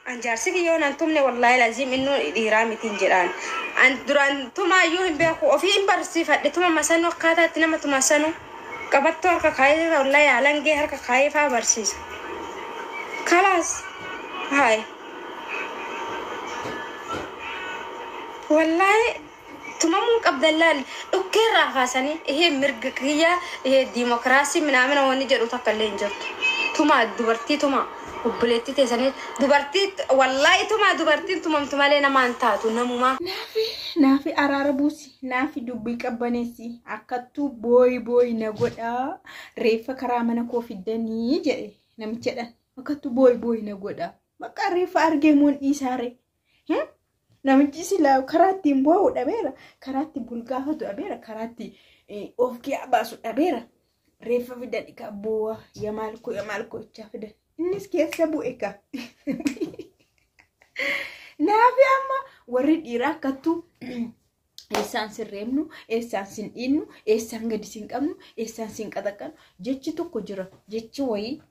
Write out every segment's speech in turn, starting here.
أنجارسك يوم أنتم والله لازم إنه إيرامي تنجران أن دران توما يوم بيكو وفي إمبارسي فدتوما مسانو قاتا تنام توما سانو قبضتو هركا خايفة والله يعلن جه هركا خايفة برسيس خلاص هاي والله توما مو قبض الله أوكي رافاسني هي مرقية هي ديمقراطية من أمنا ونجر وتقلين جت توما دبرتي توما وبليتي تسني دبرتي والله توما لنا ما انتاتو نموما نافي أراربوسي نافي دبي كبانيسي أكتو بوي نقودا ريفا كرامنا كوفي الدني جاي نمتشدا أكتو بوي نقودا بكا ريفا أرجمون إيساري نمتشي لا كراتي مبو دابيرا كراتي بولغاهو دابيرا كراتي أوفكي أباسو دابيرا ريفا في دادي كابوا يمالكو تشافدا إنس كيسا بو إيكا نافي أما ورد إراكتو إسان سرمنو إسان سنينو إسان غدي سنقمنو إسان سنقدقن جيتشتو كجرا جيتشو وي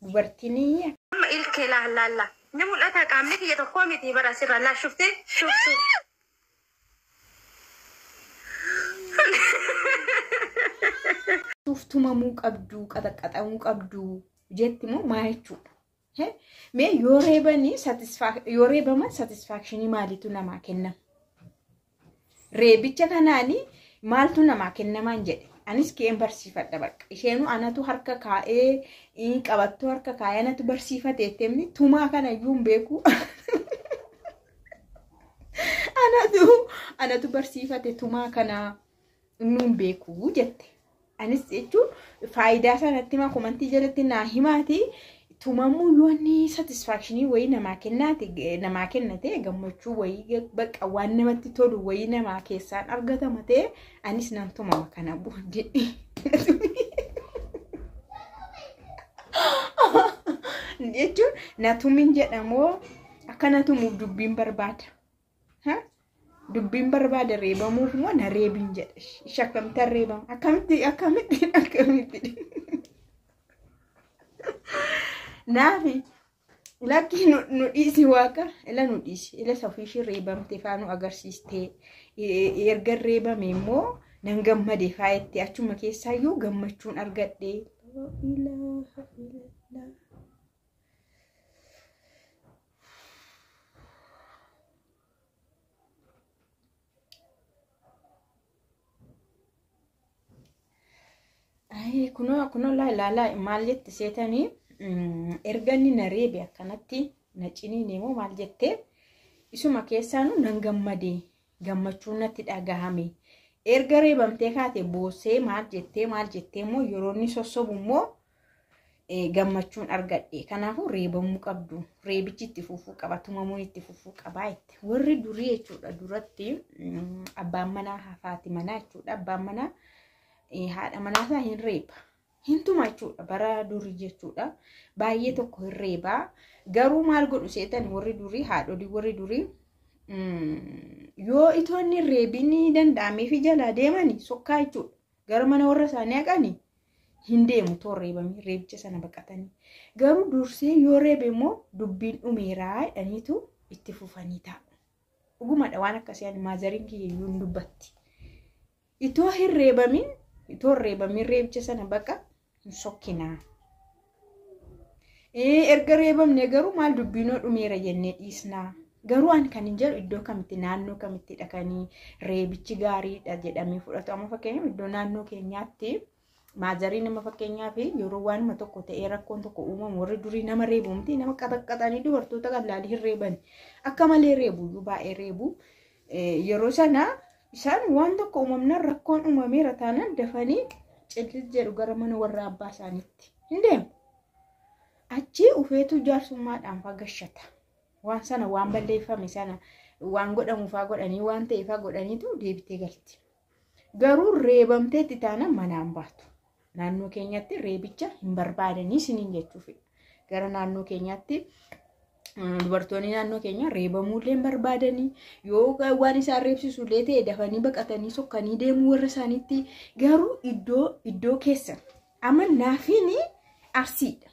برتيني أما إلك لا نمو الأتا كاملك يتقومي تيبرا سرا لا شوف شوفتو مموك أبدو قدق أبدو جيتي مو ما يتشو مي يوريبني يوريبما satisfaction مالتو نما كنا ريبيتشا كناني مالتو نما كنا مانجدي أنيس كيم برسيفة دبك إشينو أنا تو هركا كاي إنك أبتو هركا كاي أنا تو برسيفة تيتمني توما كان يوم بيكو أنا تو برسيفة توما كان نوم بيكو جت أنيس إيشو فايدة سنتي ما كومنتي جلتي ناهماتي tumamu yoni satisfaction way nama kennate gammachu way bak waan namatti tolu way nama keessan argata mate anis nan tumama kana buudi jechu natumin jedhamo akkanatu mu dubbin barbada dubbin barbada reebamu mo na reebin jedhe shakamta reebam akamiti نافي لكن نوديسي واكا إلا نوديسي إلا سوفيشي ريبام تفانو أغرسيستي يرغر ريبا ميمو ننغم مدي فايتي أچو مكي سايو غمچون أرغد دي لا إله إلا الله أي كنو لا ماليت سيتاني erganni na reebe akkanatti na ciniine moo maal jettee isuma keessaanu nan gammachuun natti dhagahame erga reebamtee kaate boosee maal jettee moo yeroonni sossobu moo gammachuun argadhe kanaafuu reebamuu qabdu reebichi itti fufuu qaba tumamuun itti fufuu qaba itti warri durii jechuudha duratti abbaan manaa haati manaa jechuudha abbaan manaa haadha manaa isaa hin reeba hintuma jechuudha bara durii jechuudha baay'ee tokko hin reebaa garuu maal godhu seetan warri durii haadholii warri durii yoo itoonni reebini danda'amee fi jala deemani sokkaa jechuudha gara mana warra isaanii haqanii hin deemu toon reebamii reebicha sana baqatanii garuu dursee yoo reebe immoo dubbiin dhumeeraa jedhaniitu itti fufanii taa'u dhugumadha waan akkasii ani maazariin kiyyuu hin dubbatti itoo hin reebamin reebicha sana baqa hin sokkinaa erga reebamne garuu maal dubbiinoo dhumeera jennee dhiisnaa garuu an kan hin jedhu iddoo kamitti naannoo kamitti dhaqanii reebichi gaariidha jedhamee fudhatu amma fakkeenyaaf iddoo naannoo keenyaatti maazarii nama fakkeenyaaf yeroo waanuma tokko ta'ee rakkoon tokko uumamu warri durii nama reebumti nama qaxaqqaxanii dubartoota qal'aalii hin reeban akka malee reebu baay'ee reebu yeroo sana isaan waan tokko uumamnaan rakkoon uumameera taanaan dafanii cillis jedhu gara mana warra abbaa isaaniitti hin deemu achi ufeetu jaarsummaadhaan fagashata waan sana waan balleeffame sana waan godhamuufaa godhanii waan ta'eefaa godhaniitu deebitee galti garuu reebamteetti taanaan manaan baatu naannoo keenyatti reebicha hin barbaadanii siniin jechuuf gara naannoo keenyatti dubartoonni naannoo keenya reebamuullee hin barbaadanii yoo waan isaan reebsisullee ta'e dafanii baqatanii sokkanii deemuu warra isaaniitti garuu iddoo keessan amma naafiin arsiidha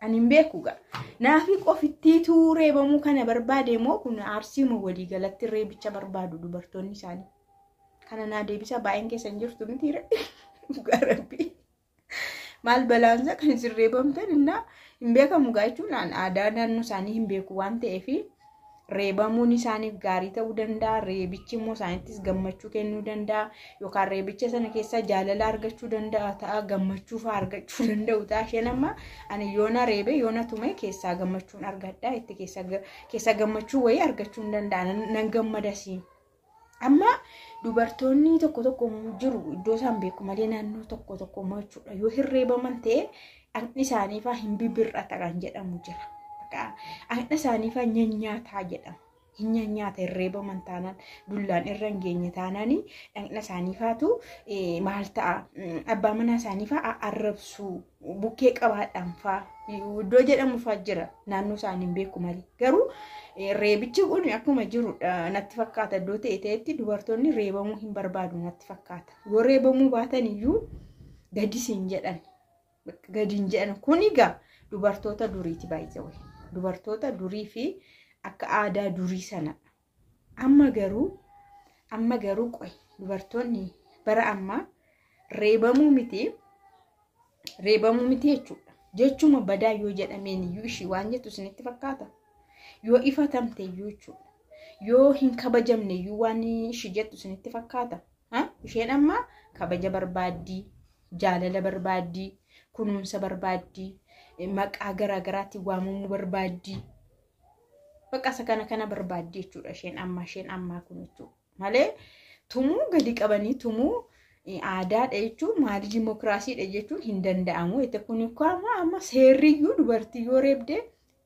ani hin beeku gaa naafi qofittiitu reebamuu kana barbaade moo kun aarsiima walii galatti reebicha barbaadu dubartoonni isaanii kana naa deebisa baay'een keessan jirtu miti garabbii maal balaansa kan isin reebamtan innaa hin beekamu gaa jechuun aadaa naannoo isaanii hin beeku waan ta'eef reebamuun isaaniif gaarii ta'uu danda'a reebichi immoo isaanittis gammachuu kennuu danda'a yookaan reebicha sana keessaa jaalala argachuu danda'a ta'a gammachuu fa'aa argachuu danda'u ta'a isheen amma ani yoona reebe yoona tume keessaa gammachuun argadha itti keessaa gammachuu wayii argachuu hin danda'a nan gammadasi amma dubartoonni tokko jiru iddoo isaan beeku malee naannoo tokko jechuudha yoo hin reebaman ta'e dhaqni isaanii fa'aa hin bibirrata kan jedhamu jira. Akka isaaniifaa nyaataa jedhama. Hin nyaata reebaman taanaan dullaan irra hin geenye taanaani dhaqna isaaniifaatu maal ta'a abbaa manaa isaaniifaa arrabsuu bukkee qabaadhaan fa'aa iddoo jedhamu fa'aa jira naannoo isaanii hin beeku malee garuu reebichi kun akkuma jiru natti fakkaata iddoo ta'etti dubartoonni reebamuu hin barbaadu natti fakkaata yoo reebamuu baatan iyyuu gadisiin jedhan gadiin jedhan kun egaa dubartoota duriiti baay'ee dubartoota durii fi akka aadaa durii sana amma garuu qoy dubartoonni bara amma reebamuu miti jechuudha jechuma badaa yoo jedhameen iyyuu ishii waan jettu isinitti fakkaata yoo ifatamte iyyuu jechuudha yoo hin kabajamne iyyuu waan ishii jettu isinitti fakkaata isheen amma kabaja barbaaddii jaalala barbaaddii kunuunsa barbaaddii maqaa garaagaraatti waamamuu barbaaddii bakka isa kana barbaaddii jechuudha isheen ammaa kun jechuudha malee tumuu gadi qabanii tumuu aadaadha jechuun maali dimookiraasiidha jechuun hin danda'amu itti kun amma seerriyyuu dubartii yoo reebdee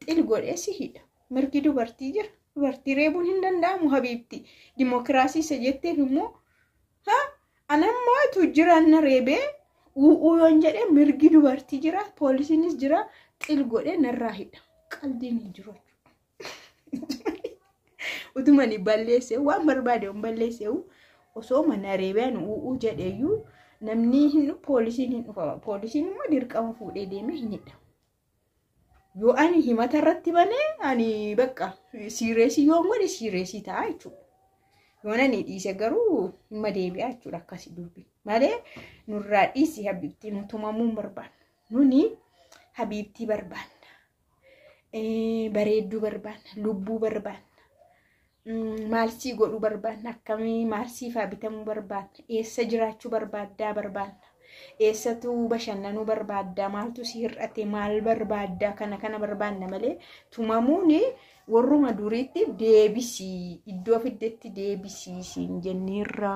xil godhee si hidha mirgi dubartii jira dubartii reebuun hin danda'amu habiibti dimookiraasii isa jetteef immoo anammaatu jiraanna reebee yoon jedhee mirgi dubartii jira poolisiinis jira xil godhee narraa hidha qalbiin hin jiru utumani balleessee waan barbaade on balleessee osoo mana reebeen jedheeyyuu namni hin poolisiin hin dhufa poolisiin immoo dirqama fuudhee deemee hin hidha yoo ani himata irratti banee ani bakka siireesii yoon godhe siireesii ta'a jechuudha yoon ani dhiise garuu hima deebi'a jechuudha akkasii dubbi malee nurraa dhiisi habiibtii nutumamuu barbaanna nuni habiibtii barbaanna bareedduu barbaanna lubbuu barbaanna maalsii godhuu barbaanna akkamii maalsii fa'aa bitamuu barbaanna eessa jiraachuu barbaanna eessatu bashannanuu barbaadda maaltu si hir'ate maal barbaadda kana barbaanna malee tumamuun warruma duriitti deebisii iddoo fiddetti deebisii siin jenneerra.